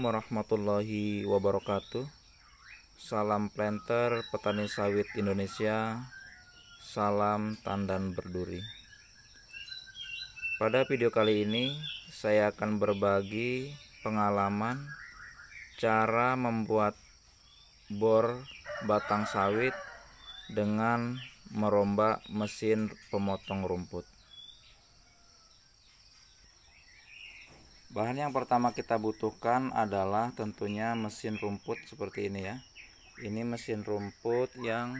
warahmatullahi wabarakatuh. Salam planter petani sawit Indonesia. Salam tandan berduri. Pada video kali ini saya akan berbagi pengalaman cara membuat bor batang sawit dengan merombak mesin pemotong rumput. Bahan yang pertama kita butuhkan adalah tentunya mesin rumput seperti ini ya. Ini mesin rumput yang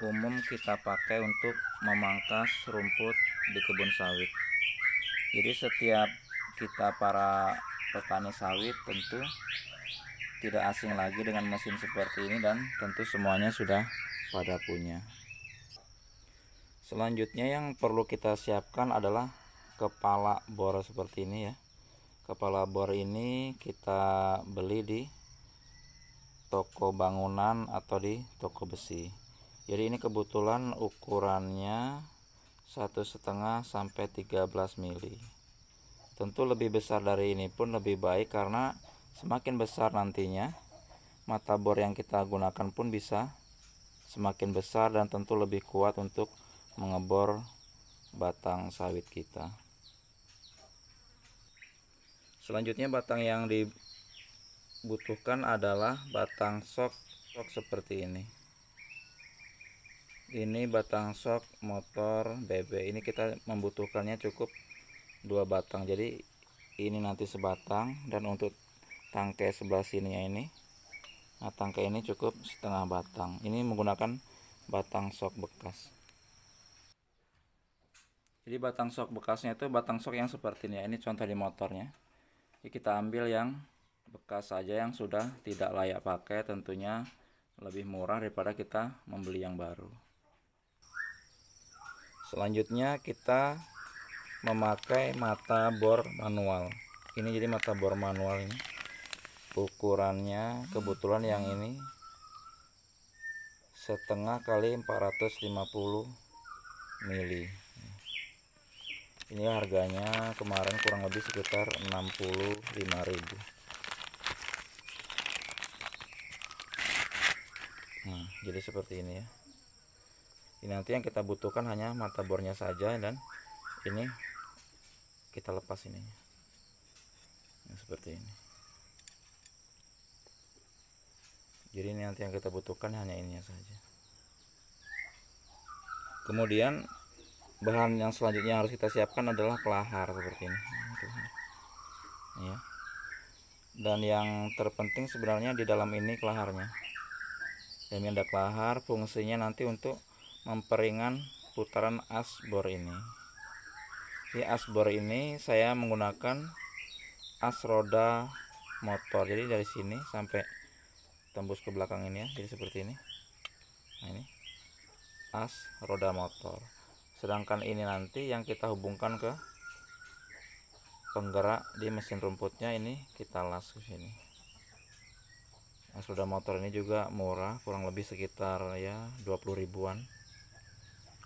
umum kita pakai untuk memangkas rumput di kebun sawit. Jadi setiap kita para petani sawit tentu tidak asing lagi dengan mesin seperti ini, dan tentu semuanya sudah pada punya. Selanjutnya yang perlu kita siapkan adalah kepala bor seperti ini ya. Kepala bor ini kita beli di toko bangunan atau di toko besi. Jadi ini kebetulan ukurannya 1,5 sampai 13 mili. Tentu lebih besar dari ini pun lebih baik, karena semakin besar nantinya mata bor yang kita gunakan pun bisa semakin besar dan tentu lebih kuat untuk mengebor batang sawit kita. Selanjutnya batang yang dibutuhkan adalah batang sok seperti ini. Ini batang sok motor BB. Ini kita membutuhkannya cukup 2 batang. Jadi ini nanti sebatang, dan untuk tangkai sebelah sininya ini, nah tangkai ini cukup setengah batang. Ini menggunakan batang sok bekas. Jadi batang sok bekasnya itu batang sok yang seperti ini. Ini contoh di motornya. Jadi kita ambil yang bekas saja, yang sudah tidak layak pakai, tentunya lebih murah daripada kita membeli yang baru. Selanjutnya kita memakai mata bor manual. Ini jadi mata bor manual ini. Ukurannya kebetulan yang ini 1,5 kali 450 mili. Ini harganya kemarin kurang lebih sekitar 65.000. Nah, jadi seperti ini ya. Ini nanti yang kita butuhkan hanya mata bornya saja, dan ini kita lepas ini. Nah, seperti ini. Jadi ini nanti yang kita butuhkan hanya ininya saja. Kemudian bahan yang selanjutnya harus kita siapkan adalah kelahar seperti ini. Ya. Dan yang terpenting sebenarnya di dalam ini kelaharnya. Dan ada kelahar, fungsinya nanti untuk memperingan putaran as bor ini. Di as bor ini saya menggunakan as roda motor. Jadi dari sini sampai tembus ke belakang ini ya. Jadi seperti ini. Nah, ini as roda motor. Sedangkan ini nanti yang kita hubungkan ke penggerak di mesin rumputnya, ini kita las ke sini. As roda motor ini juga murah, kurang lebih sekitar ya 20 ribuan.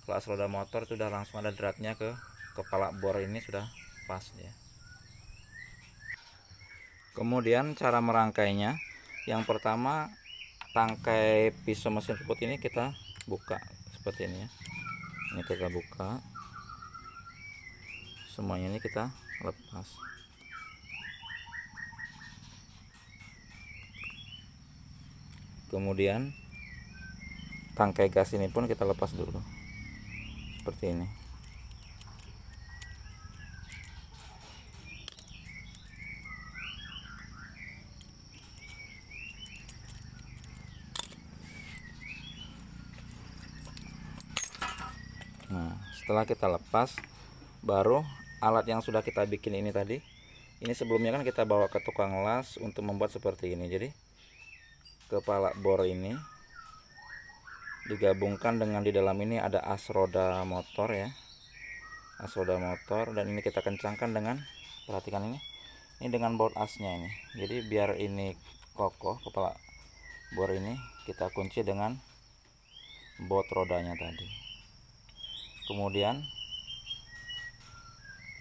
Kalau as roda motor itu udah langsung ada dratnya ke kepala bor ini, sudah pas ya. Kemudian cara merangkainya, yang pertama tangkai pisau mesin rumput ini kita buka seperti ini ya. Ini kita buka semuanya, ini kita lepas. Kemudian tangkai gas ini pun kita lepas dulu seperti ini. Nah, setelah kita lepas, baru alat yang sudah kita bikin ini tadi, ini sebelumnya kan kita bawa ke tukang las untuk membuat seperti ini. Jadi kepala bor ini digabungkan dengan di dalam ini ada as roda motor ya, as roda motor, dan ini kita kencangkan dengan, perhatikan ini dengan baut asnya ini. Jadi biar ini kokoh, kepala bor ini kita kunci dengan baut rodanya tadi. Kemudian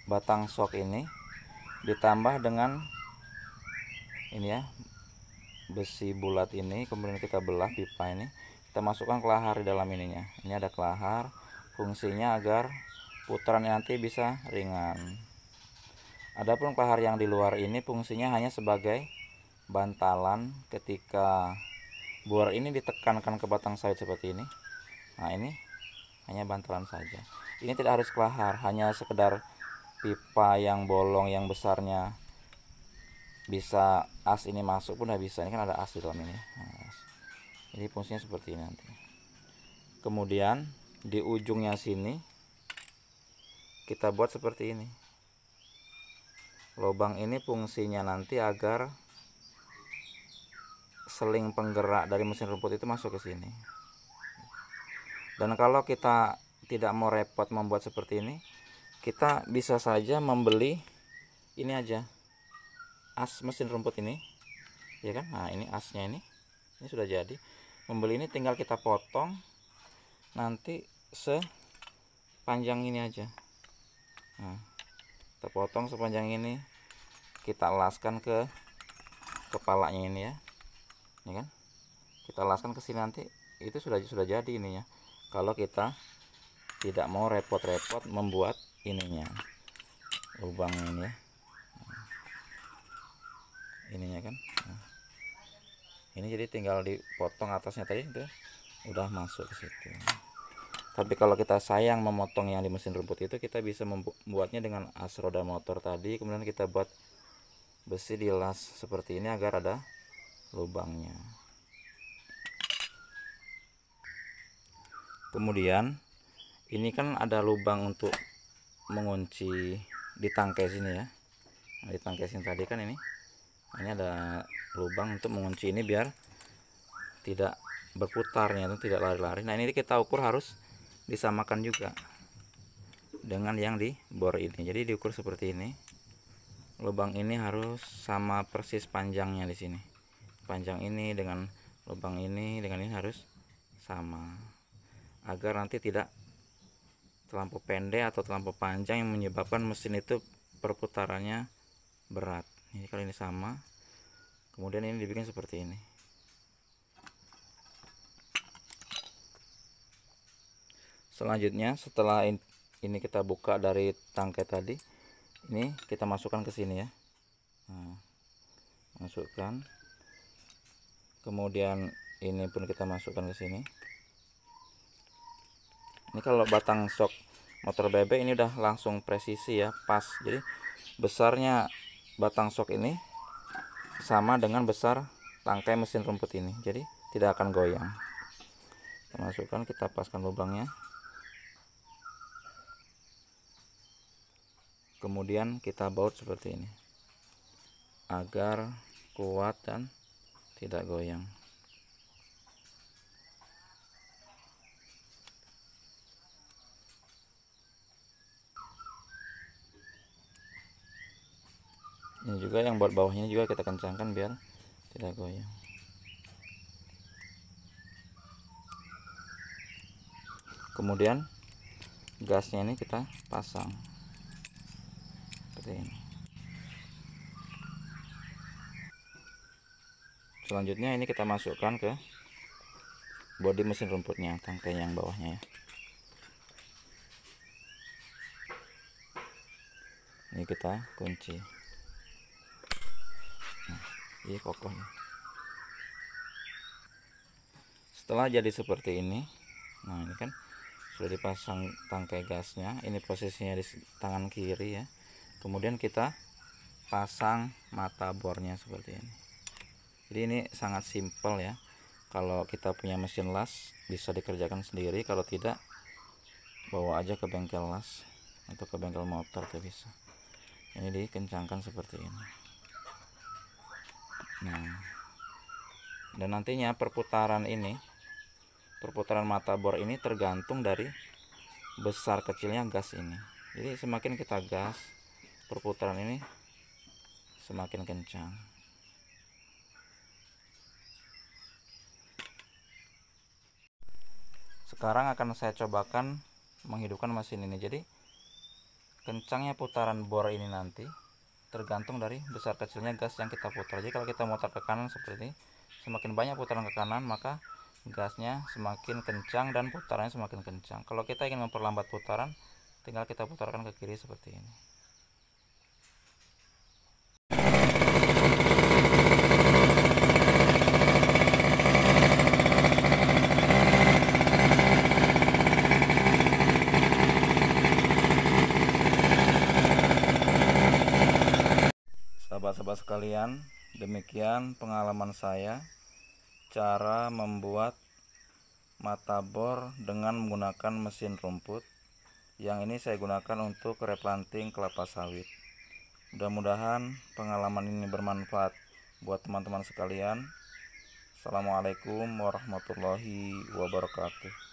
batang sok ini ditambah dengan ini ya, besi bulat ini, kemudian kita belah pipa ini, kita masukkan kelahar di dalam ininya. Ini ada kelahar, fungsinya agar putarannya nanti bisa ringan. Adapun kelahar yang di luar ini fungsinya hanya sebagai bantalan ketika bor ini ditekankan ke batang sawit seperti ini. Nah, ini hanya bantalan saja. Ini tidak harus kelahar, hanya sekedar pipa yang bolong yang besarnya bisa as ini masuk pun udah bisa. Ini kan ada as di dalam ini. Nah, ini fungsinya seperti ini nanti. Kemudian di ujungnya sini kita buat seperti ini. Lubang ini fungsinya nanti agar seling penggerak dari mesin rumput itu masuk ke sini. Dan kalau kita tidak mau repot membuat seperti ini, kita bisa saja membeli ini aja, as mesin rumput ini, ya kan? Nah, ini asnya ini sudah jadi. Membeli ini tinggal kita potong nanti sepanjang ini aja. Nah, kita potong sepanjang ini, kita laskan ke kepalanya ini ya. Ini kan, kita laskan ke sini, nanti itu sudah jadi ininya. Kalau kita tidak mau repot-repot membuat ininya, lubang ini ya, ininya kan. Nah, ini jadi tinggal dipotong atasnya tadi itu udah masuk ke situ. Tapi kalau kita sayang memotong yang di mesin rumput itu, kita bisa membuatnya dengan as roda motor tadi, kemudian kita buat besi dilas seperti ini agar ada lubangnya. Kemudian ini kan ada lubang untuk mengunci di tangkai sini ya. Nah, di tangkai sini tadi kan ini ada lubang untuk mengunci ini biar tidak berputarnya, itu tidak lari-lari. Nah, ini kita ukur harus disamakan juga dengan yang di bor ini. Jadi diukur seperti ini. Lubang ini harus sama persis panjangnya di sini. Panjang ini dengan lubang ini dengan ini harus sama, agar nanti tidak terlampau pendek atau terlampau panjang yang menyebabkan mesin itu perputarannya berat. Ini kalau ini sama, kemudian ini dibikin seperti ini. Selanjutnya setelah ini kita buka dari tangkai tadi, ini kita masukkan ke sini ya. Nah, masukkan, kemudian ini pun kita masukkan ke sini. Ini kalau batang shock motor bebek ini udah langsung presisi ya, pas. Jadi besarnya batang shock ini sama dengan besar tangkai mesin rumput ini, jadi tidak akan goyang. Kita masukkan, kita paskan lubangnya, kemudian kita baut seperti ini agar kuat dan tidak goyang. Ini juga yang buat bawahnya juga kita kencangkan biar tidak goyang. Kemudian gasnya ini kita pasang seperti ini. Selanjutnya ini kita masukkan ke bodi mesin rumputnya, tangkai yang bawahnya ya. Ini kita kunci. Nah, ini kokohnya. Setelah jadi seperti ini, nah ini kan sudah dipasang tangkai gasnya. Ini posisinya di tangan kiri ya. Kemudian kita pasang mata bornya seperti ini. Jadi ini sangat simpel ya. Kalau kita punya mesin las bisa dikerjakan sendiri, kalau tidak bawa aja ke bengkel las atau ke bengkel motor tuh bisa. Ini dikencangkan seperti ini. Nah, dan nantinya perputaran mata bor ini tergantung dari besar kecilnya gas ini. Jadi semakin kita gas, perputaran ini semakin kencang. Sekarang akan saya cobakan menghidupkan mesin ini. Jadi kencangnya putaran bor ini nanti tergantung dari besar kecilnya gas yang kita putar. Jadi kalau kita mutar ke kanan seperti ini, semakin banyak putaran ke kanan maka gasnya semakin kencang dan putarannya semakin kencang. Kalau kita ingin memperlambat putaran, tinggal kita putarkan ke kiri seperti ini. Sahabat-sahabat sekalian, demikian pengalaman saya cara membuat mata bor dengan menggunakan mesin rumput. Yang ini saya gunakan untuk replanting kelapa sawit. Mudah-mudahan pengalaman ini bermanfaat buat teman-teman sekalian. Assalamualaikum warahmatullahi wabarakatuh.